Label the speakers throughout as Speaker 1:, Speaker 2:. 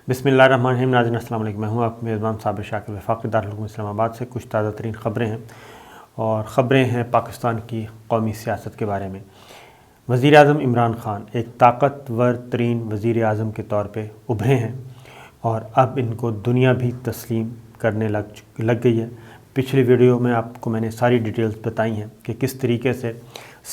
Speaker 1: بسم اللہ الرحمن الرحیم۔ ناظرین السلام علیکم، میں ہوں آپ میزبان صابر شاکر وفاقی دارالعلوم اسلام آباد سے۔ کچھ تازہ ترین خبریں ہیں اور خبریں ہیں پاکستان کی قومی سیاست کے بارے میں۔ وزیر اعظم عمران خان ایک طاقتور ترین وزیر اعظم کے طور پہ ابھرے ہیں اور اب ان کو دنیا بھی تسلیم کرنے لگ گئی ہے۔ پچھلی ویڈیو میں آپ کو میں نے ساری ڈیٹیلز بتائی ہیں کہ کس طریقے سے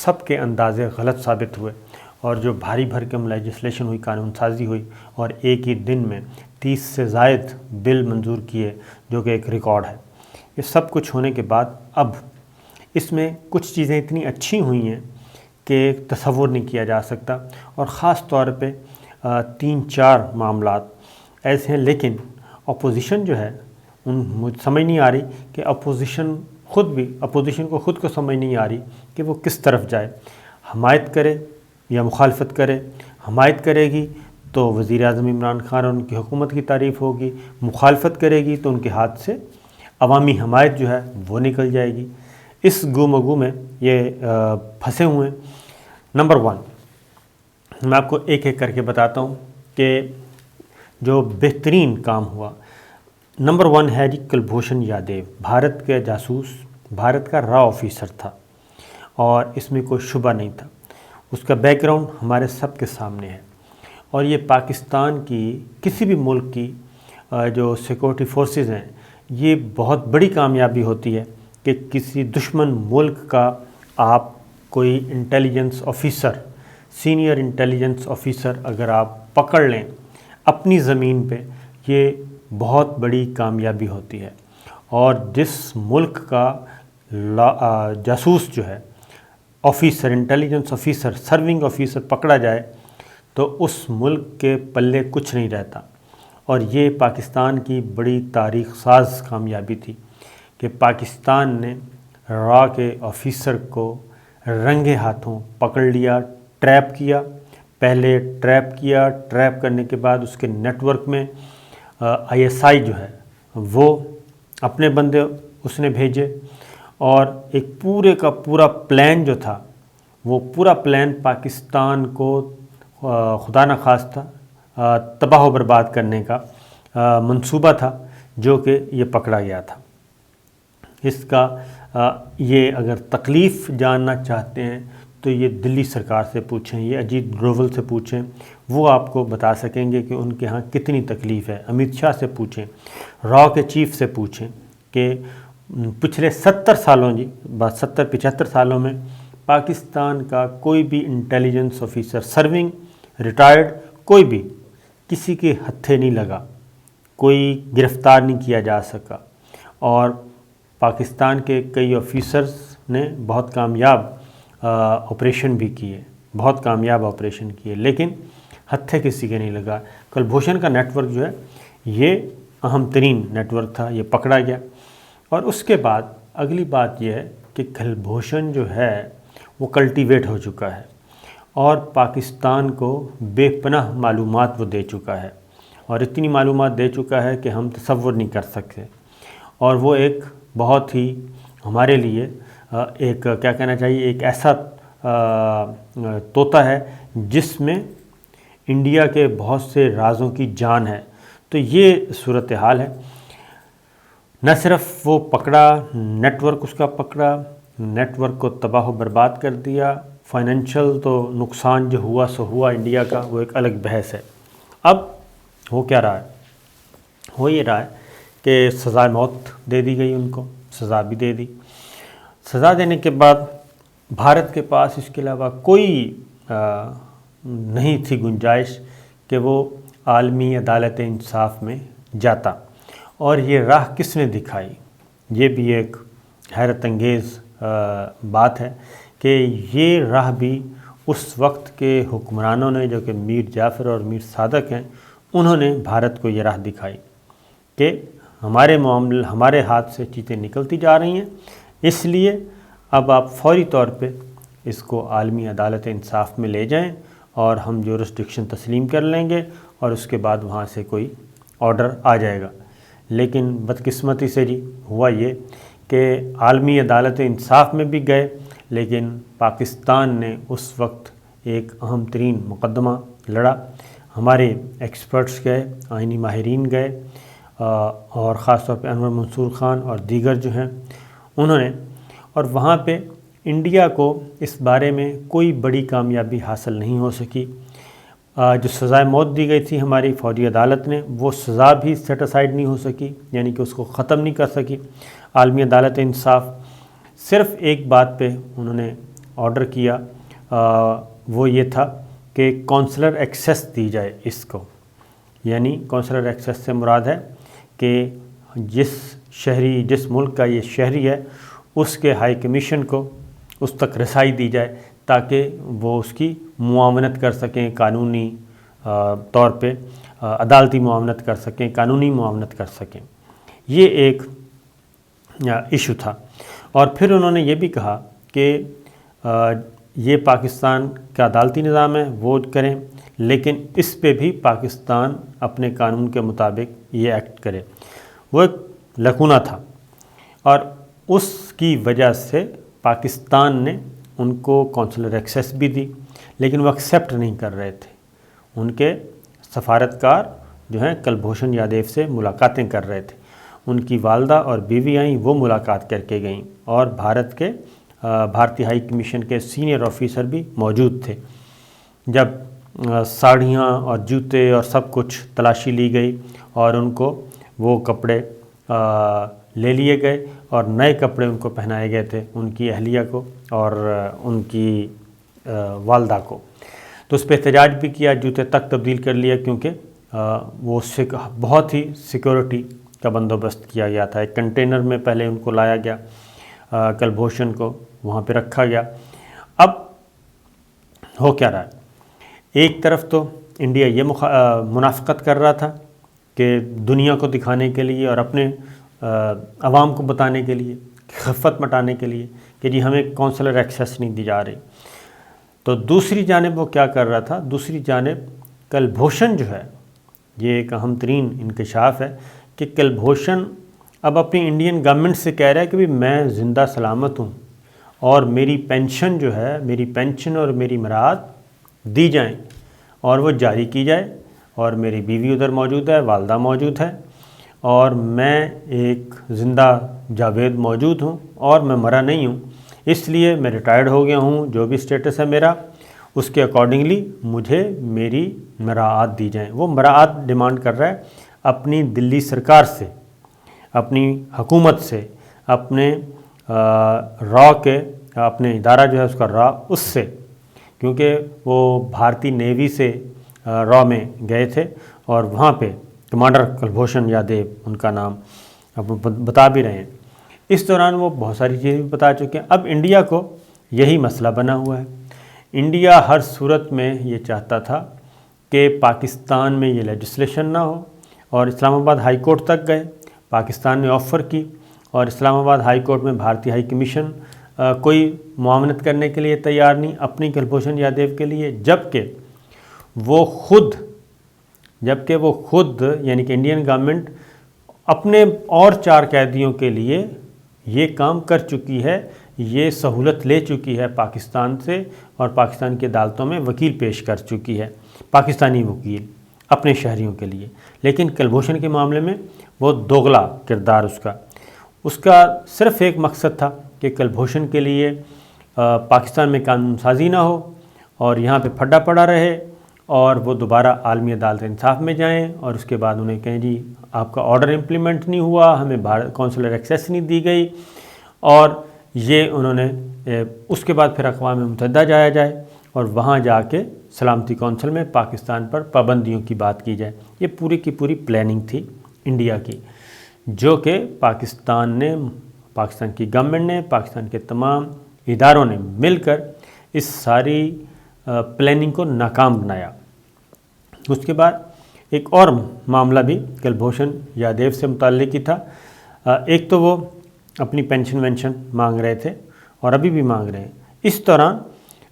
Speaker 1: سب کے اندازے غلط ثابت ہوئے اور جو بھاری بھرکم لیجسلیشن ہوئی، قانون سازی ہوئی اور ایک ہی دن میں 30 سے زائد بل منظور کیے، جو کہ ایک ریکارڈ ہے۔ یہ سب کچھ ہونے کے بعد اب اس میں کچھ چیزیں اتنی اچھی ہوئی ہیں کہ تصور نہیں کیا جا سکتا، اور خاص طور پہ 3-4 معاملات ایسے ہیں۔ لیکن اپوزیشن جو ہے مجھ سمجھ نہیں آ رہی کہ اپوزیشن کو خود کو سمجھ نہیں آ رہی کہ وہ کس طرف جائے، حمایت کرے یا مخالفت کرے۔ حمایت کرے گی تو وزیر اعظم عمران خان اور ان کی حکومت کی تعریف ہوگی، مخالفت کرے گی تو ان کے ہاتھ سے عوامی حمایت جو ہے وہ نکل جائے گی۔ اس گو میں یہ پھنسے ہوئے ہیں۔ نمبر 1 میں آپ کو ایک ایک کر کے بتاتا ہوں کہ جو بہترین کام ہوا۔ نمبر 1 ہے جی کلبھوشن یادیو، بھارت کے جاسوس، بھارت کا را آفیسر تھا اور اس میں کوئی شبہ نہیں تھا۔ اس کا بیک گراؤنڈ ہمارے سب کے سامنے ہے، اور یہ پاکستان کی کسی بھی ملک کی جو سیکورٹی فورسز ہیں، یہ بہت بڑی کامیابی ہوتی ہے کہ کسی دشمن ملک کا آپ کوئی intelligence officer, senior intelligence officer اگر آپ پکڑ لیں اپنی زمین پہ، یہ بہت بڑی کامیابی ہوتی ہے۔ اور جس ملک کا جاسوس جو ہے، officer, intelligence officer, serving officer پکڑا جائے تو اس ملک کے پلے کچھ نہیں رہتا۔ اور یہ پاکستان کی بڑی تاریخ ساز کامیابی تھی کہ پاکستان نے را کے آفیسر کو رنگے ہاتھوں پکڑ لیا، ٹریپ کیا۔ پہلے ٹریپ کرنے کے بعد اس کے نیٹ ورک میں ISI جو ہے وہ اپنے بندے اس نے بھیجے، اور ایک پورے کا پورا پلان جو تھا، وہ پورا پلان پاکستان کو خدا نخواستہ تباہ و برباد کرنے کا منصوبہ تھا، جو کہ یہ پکڑا گیا تھا۔ اس کا یہ اگر تکلیف جاننا چاہتے ہیں تو یہ دلی سرکار سے پوچھیں، یہ اجیت ڈوبھل سے پوچھیں، وہ آپ کو بتا سکیں گے کہ ان کے ہاں کتنی تکلیف ہے۔ امیت شاہ سے پوچھیں، را کے چیف سے پوچھیں کہ پچھلے 70 سالوں 75 سالوں میں پاکستان کا کوئی بھی انٹیلیجنس آفیسر، سرونگ، ریٹائرڈ، کوئی بھی کسی کے ہتھے نہیں لگا، کوئی گرفتار نہیں کیا جا سکا، اور پاکستان کے کئی آفیسرز نے بہت کامیاب آپریشن بھی کیے، بہت کامیاب آپریشن کیے، لیکن ہتھے کسی کے نہیں لگا۔ کلبھوشن کا نیٹ ورک جو ہے یہ اہم ترین نیٹ ورک تھا، یہ پکڑا گیا۔ اور اس کے بعد اگلی بات یہ ہے کہ کلبھوشن جو ہے وہ کلٹیویٹ ہو چکا ہے اور پاکستان کو بے پناہ معلومات وہ دے چکا ہے، اور اتنی معلومات دے چکا ہے کہ ہم تصور نہیں کر سکتے۔ اور وہ ایک بہت ہی ہمارے لیے ایک کیا کہنا چاہیے، ایک ایسا طوطا ہے جس میں انڈیا کے بہت سے رازوں کی جان ہے۔ تو یہ صورتحال ہے۔ نہ صرف وہ پکڑا، نیٹ ورک اس کا پکڑا، نیٹ ورک کو تباہ و برباد کر دیا۔ فائنینشل تو نقصان جو ہوا سو ہوا انڈیا کا، وہ ایک الگ بحث ہے۔ اب ہو کیا رہا ہے؟ ہو یہ رہا ہے کہ سزائے موت دے دی گئی، ان کو سزا بھی دے دی۔ سزا دینے کے بعد بھارت کے پاس اس کے علاوہ کوئی نہیں تھی گنجائش کہ وہ عالمی عدالت انصاف میں جاتا۔ اور یہ راہ کس نے دکھائی؟ یہ بھی ایک حیرت انگیز بات ہے کہ یہ راہ بھی اس وقت کے حکمرانوں نے، جو کہ میر جعفر اور میر صادق ہیں، انہوں نے بھارت کو یہ راہ دکھائی کہ ہمارے ہاتھ سے چیزیں نکلتی جا رہی ہیں، اس لیے اب آپ فوری طور پہ اس کو عالمی عدالت انصاف میں لے جائیں اور ہم جورسڈکشن تسلیم کر لیں گے، اور اس کے بعد وہاں سے کوئی آرڈر آ جائے گا۔ لیکن بدقسمتی سے جی ہوا یہ کہ عالمی عدالت انصاف میں بھی گئے، لیکن پاکستان نے اس وقت ایک اہم ترین مقدمہ لڑا۔ ہمارے ایکسپرٹس گئے، آئینی ماہرین گئے، اور خاص طور پہ انور منصور خان اور دیگر جو ہیں انہوں نے، اور وہاں پہ انڈیا کو اس بارے میں کوئی بڑی کامیابی حاصل نہیں ہو سکی۔ جو سزائے موت دی گئی تھی ہماری فوجی عدالت نے، وہ سزا بھی سیٹ اسائیڈ نہیں ہو سکی، یعنی کہ اس کو ختم نہیں کر سکی عالمی عدالت انصاف۔ صرف ایک بات پہ انہوں نے آرڈر کیا، وہ یہ تھا کہ کونسلر ایکسیس دی جائے اس کو، یعنی کونسلر ایکسیس سے مراد ہے کہ جس ملک کا یہ شہری ہے اس کے ہائی کمیشن کو اس تک رسائی دی جائے تاکہ وہ اس کی معاونت کر سکیں، قانونی طور پہ عدالتی معاونت کر سکیں، قانونی معاونت کر سکیں۔ یہ ایک ایشو تھا۔ اور پھر انہوں نے یہ بھی کہا کہ یہ پاکستان کا عدالتی نظام ہے، وہ کریں، لیکن اس پہ بھی پاکستان اپنے قانون کے مطابق یہ ایکٹ کرے۔ وہ ایک لکونہ تھا، اور اس کی وجہ سے پاکستان نے ان کو کونسلر ایکسیس بھی دی، لیکن وہ ایکسیپٹ نہیں کر رہے تھے۔ ان کے سفارتکار جو ہیں کلبھوشن یادیو سے ملاقاتیں کر رہے تھے، ان کی والدہ اور بیوی آئیں، وہ ملاقات کر کے گئیں، اور بھارتی ہائی کمیشن کے سینئر آفیسر بھی موجود تھے۔ جب ساڑیاں اور جوتے اور سب کچھ تلاشی لی گئی اور ان کو وہ کپڑے لے لیے گئے اور نئے کپڑے ان کو پہنائے گئے تھے، ان کی اہلیہ کو اور ان کی والدہ کو، تو اس پہ احتجاج بھی کیا، جوتے تک تبدیل کر لیا، کیونکہ وہ بہت ہی سیکورٹی کا بندوبست کیا گیا تھا۔ ایک کنٹینر میں پہلے ان کو لایا گیا، کلبھوشن کو وہاں پہ رکھا گیا۔ اب ہو کیا رہا ہے؟ ایک طرف تو انڈیا یہ منافقت کر رہا تھا کہ دنیا کو دکھانے کے لیے اور اپنے عوام کو بتانے کے لیے، خفت مٹانے کے لیے کہ جی ہمیں کونسلر ایکسیس نہیں دی جا رہی، تو دوسری جانب وہ کیا کر رہا تھا؟ دوسری جانب کلبھوشن جو ہے، یہ ایک اہم ترین انکشاف ہے کہ کلبھوشن اب اپنی انڈین گورنمنٹ سے کہہ رہا ہے کہ بھی میں زندہ سلامت ہوں اور میری پینشن جو ہے، میری پینشن اور میری مراعات دی جائیں اور وہ جاری کی جائے، اور میری بیوی ادھر موجود ہے، والدہ موجود ہے، اور میں ایک زندہ جاوید موجود ہوں اور میں مرا نہیں ہوں، اس لیے میں ریٹائرڈ ہو گیا ہوں، جو بھی سٹیٹس ہے میرا اس کے اکارڈنگلی مجھے میری مراعات دی جائیں۔ وہ مراعات ڈیمانڈ کر رہا ہے اپنی دلی سرکار سے، اپنی حکومت سے، اپنے اپنے ادارہ جو ہے اس کا اس سے، کیونکہ وہ بھارتی نیوی سے میں گئے تھے، اور وہاں پہ کمانڈر کلبھوشن یادیو ان کا نام اب بتا بھی رہے ہیں۔ اس دوران وہ بہت ساری چیزیں بھی بتا چکے ہیں۔ اب انڈیا کو یہی مسئلہ بنا ہوا ہے۔ انڈیا ہر صورت میں یہ چاہتا تھا کہ پاکستان میں یہ لیجسلیشن نہ ہو، اور اسلام آباد ہائی کورٹ تک گئے، پاکستان نے آفر کی، اور اسلام آباد ہائی کورٹ میں بھارتی ہائی کمیشن کوئی معاونت کرنے کے لیے تیار نہیں اپنی کلبھوشن یادیو کے لیے، جبکہ وہ خود یعنی کہ انڈین گورنمنٹ اپنے اور 4 قیدیوں کے لیے یہ کام کر چکی ہے، یہ سہولت لے چکی ہے پاکستان سے، اور پاکستان کی عدالتوں میں وکیل پیش کر چکی ہے، پاکستانی وکیل اپنے شہریوں کے لیے۔ لیکن کلبھوشن کے معاملے میں وہ دوغلا کردار اس کا صرف ایک مقصد تھا کہ کلبھوشن کے لیے پاکستان میں قانون سازی نہ ہو اور یہاں پہ پھڈا پڑا رہے، اور وہ دوبارہ عالمی عدالت انصاف میں جائیں اور اس کے بعد انہیں کہیں جی آپ کا آرڈر امپلیمنٹ نہیں ہوا، ہمیں کونسلر ایکسیس نہیں دی گئی، اور یہ انہوں نے اس کے بعد پھر اقوام متحدہ جایا جائے اور وہاں جا کے سلامتی کونسل میں پاکستان پر پابندیوں کی بات کی جائے۔ یہ پوری کی پوری پلاننگ تھی انڈیا کی، جو کہ پاکستان کی گورنمنٹ نے، پاکستان کے تمام اداروں نے مل کر اس ساری پلاننگ کو ناکام بنایا۔ اس کے بعد ایک اور معاملہ بھی کلبھوشن یادیو سے متعلق ہی تھا۔ ایک تو وہ اپنی پینشن مانگ رہے تھے اور ابھی بھی مانگ رہے ہیں۔ اس دوران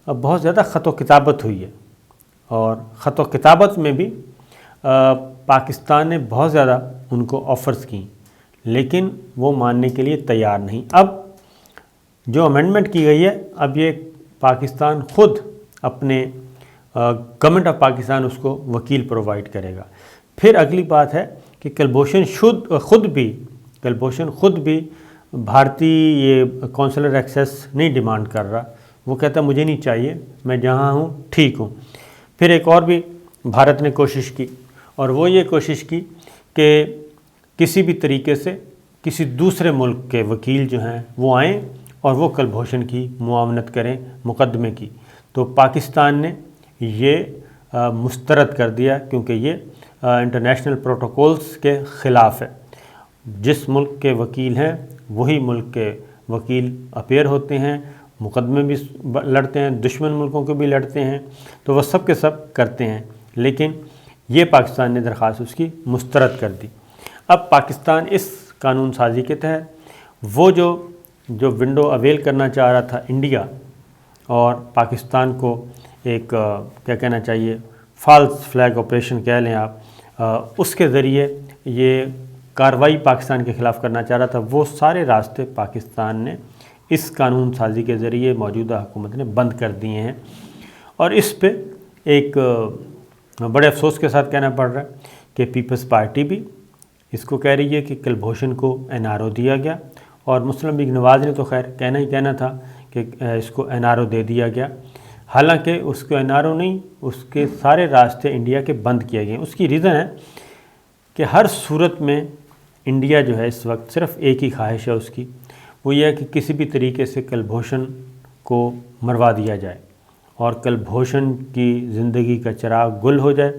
Speaker 1: بہت زیادہ خط و کتابت ہوئی ہے، اور خط و کتابت میں بھی پاکستان نے بہت زیادہ ان کو آفرز کی، لیکن وہ ماننے کے لیے تیار نہیں۔ اب جو امینڈمنٹ کی گئی ہے، اب یہ پاکستان خود اپنے گورنمنٹ آف پاکستان اس کو وکیل پرووائڈ کرے گا۔ پھر اگلی بات ہے کہ کلبھوشن خود بھی بھارتی یہ کونسلر ایکسیس نہیں ڈیمانڈ کر رہا، وہ کہتا ہے مجھے نہیں چاہیے، میں جہاں ہوں ٹھیک ہوں۔ پھر ایک اور بھی بھارت نے کوشش کی، اور وہ یہ کوشش کی کہ کسی بھی طریقے سے کسی دوسرے ملک کے وکیل جو ہیں وہ آئیں اور وہ کلبھوشن کی معاونت کریں مقدمے کی، تو پاکستان نے یہ مسترد کر دیا کیونکہ یہ انٹرنیشنل پروٹوکولز کے خلاف ہے۔ جس ملک کے وکیل ہیں وہی ملک کے وکیل اپیئر ہوتے ہیں، مقدمے بھی لڑتے ہیں، دشمن ملکوں کے بھی لڑتے ہیں، تو وہ سب کے سب کرتے ہیں، لیکن یہ پاکستان نے درخواست اس کی مسترد کر دی۔ اب پاکستان اس قانون سازی کے تحت وہ جو ونڈو اویل کرنا چاہ رہا تھا انڈیا، اور پاکستان کو ایک کیا کہنا چاہیے فالس فلیگ آپریشن کہہ لیں آپ، اس کے ذریعے یہ کارروائی پاکستان کے خلاف کرنا چاہ رہا تھا، وہ سارے راستے پاکستان نے اس قانون سازی کے ذریعے موجودہ حکومت نے بند کر دیے ہیں۔ اور اس پہ ایک بڑے افسوس کے ساتھ کہنا پڑ رہا ہے کہ پیپلز پارٹی بھی اس کو کہہ رہی ہے کہ کلبھوشن کو NRO دیا گیا، اور مسلم لیگ نواز نے تو خیر کہنا تھا کہ اس کو NRO دے دیا گیا، حالانکہ اس کو NRO نہیں، اس کے سارے راستے انڈیا کے بند کیے گئے ہیں۔ اس کی ریزن ہے کہ ہر صورت میں انڈیا جو ہے اس وقت صرف ایک ہی خواہش ہے اس کی، وہ یہ ہے کہ کسی بھی طریقے سے کلبھوشن کو مروا دیا جائے اور کلبھوشن کی زندگی کا چراغ گل ہو جائے۔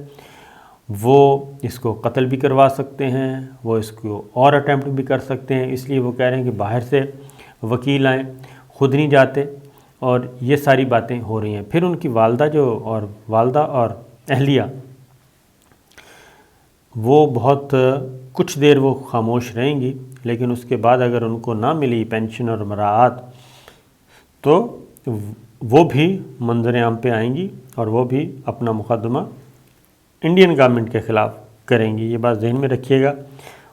Speaker 1: وہ اس کو قتل بھی کروا سکتے ہیں، وہ اس کو اور اٹیمپٹ بھی کر سکتے ہیں، اس لیے وہ کہہ رہے ہیں کہ باہر سے وکیل آئیں، خود نہیں جاتے، اور یہ ساری باتیں ہو رہی ہیں۔ پھر ان کی والدہ اور اہلیہ وہ بہت کچھ دیر وہ خاموش رہیں گی، لیکن اس کے بعد اگر ان کو نہ ملی پینشن اور مراعات تو وہ بھی منظر عام پہ آئیں گی، اور وہ بھی اپنا مقدمہ انڈین گورنمنٹ کے خلاف کریں گی۔ یہ بات ذہن میں رکھیے گا۔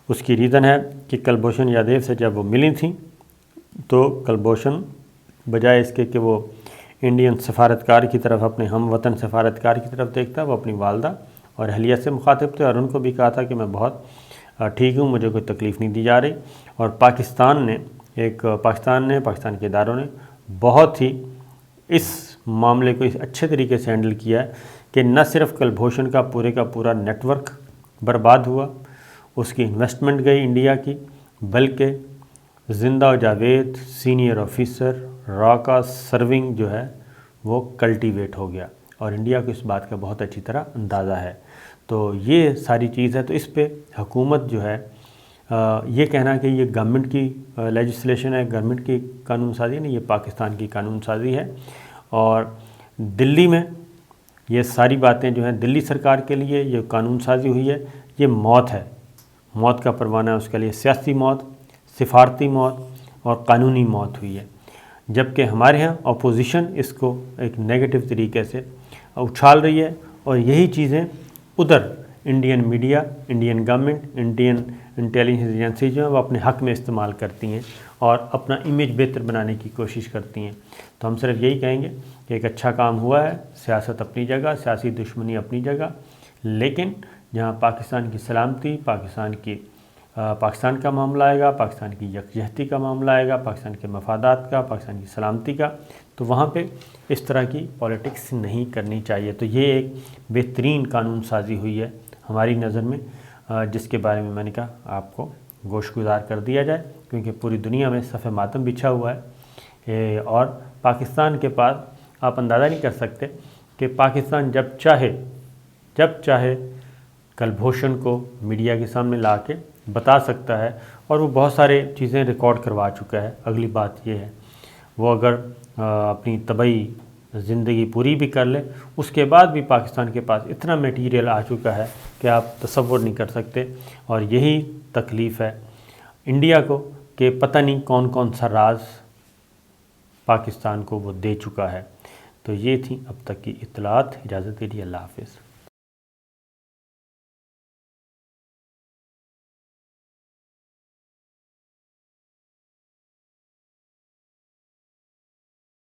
Speaker 1: اس کی ریزن ہے کہ کلبھوشن یادیو سے جب وہ ملی تھیں تو کلبھوشن بجائے اس کے کہ وہ انڈین سفارتکار کی طرف، اپنے ہم وطن سفارتکار کی طرف دیکھتا، وہ اپنی والدہ اور اہلیہ سے مخاطب تھے، اور ان کو بھی کہا تھا کہ میں بہت ٹھیک ہوں، مجھے کوئی تکلیف نہیں دی جا رہی۔ اور پاکستان کے اداروں نے بہت ہی اس معاملے کو اس اچھے طریقے سے ہینڈل کیا ہے کہ نہ صرف کلبھوشن کا پورا نیٹ ورک برباد ہوا، اس کی انویسٹمنٹ گئی انڈیا کی، بلکہ زندہ و جاوید سینئر آفیسر را کا سرونگ جو ہے وہ کلٹیویٹ ہو گیا، اور انڈیا کو اس بات کا بہت اچھی طرح اندازہ ہے۔ تو یہ ساری چیز ہے، تو اس پہ حکومت جو ہے یہ کہنا کہ یہ گورنمنٹ کی لیجسلیشن ہے، گورنمنٹ کی قانون سازی نہیں، یہ پاکستان کی قانون سازی ہے۔ اور دلی میں یہ ساری باتیں جو ہیں دلی سرکار کے لیے یہ قانون سازی ہوئی ہے، یہ موت ہے، موت کا پروانہ ہے اس کے لیے، سیاسی موت، سفارتی موت اور قانونی موت ہوئی ہے، جبکہ ہمارے ہاں اپوزیشن اس کو ایک نیگیٹو طریقے سے اچھال رہی ہے، اور یہی چیزیں ادھر Indian media, Indian government, Indian intelligence agency جو ہیں وہ اپنے حق میں استعمال کرتی ہیں اور اپنا امیج بہتر بنانے کی کوشش کرتی ہیں۔ تو ہم صرف یہی کہیں گے کہ ایک اچھا کام ہوا ہے، سیاست اپنی جگہ، سیاسی دشمنی اپنی جگہ، لیکن جہاں پاکستان کی سلامتی، پاکستان کا معاملہ آئے گا، پاکستان کی یکجہتی کا معاملہ آئے گا، پاکستان کے مفادات کا، پاکستان کی سلامتی کا، تو وہاں پہ اس طرح کی پالیٹکس نہیں کرنی چاہیے۔ تو یہ ایک بہترین قانون سازی ہوئی ہے ہماری نظر میں، جس کے بارے میں نے کہا آپ کو گوش گزار کر دیا جائے، کیونکہ پوری دنیا میں صف ماتم بچھا ہوا ہے، اور پاکستان کے پاس آپ اندازہ نہیں کر سکتے کہ پاکستان جب چاہے کلبھوشن کو میڈیا کے سامنے لا کے بتا سکتا ہے، اور وہ بہت سارے چیزیں ریکارڈ کروا چکا ہے۔ اگلی بات یہ ہے وہ اگر اپنی طبعی زندگی پوری بھی کر لے، اس کے بعد بھی پاکستان کے پاس اتنا میٹیریل آ چکا ہے کہ آپ تصور نہیں کر سکتے، اور یہی تکلیف ہے انڈیا کو کہ پتہ نہیں کون سا راز پاکستان کو وہ دے چکا ہے۔ تو یہ تھیں اب تک کی اطلاعات۔ اجازت دیجیے، اللہ حافظ۔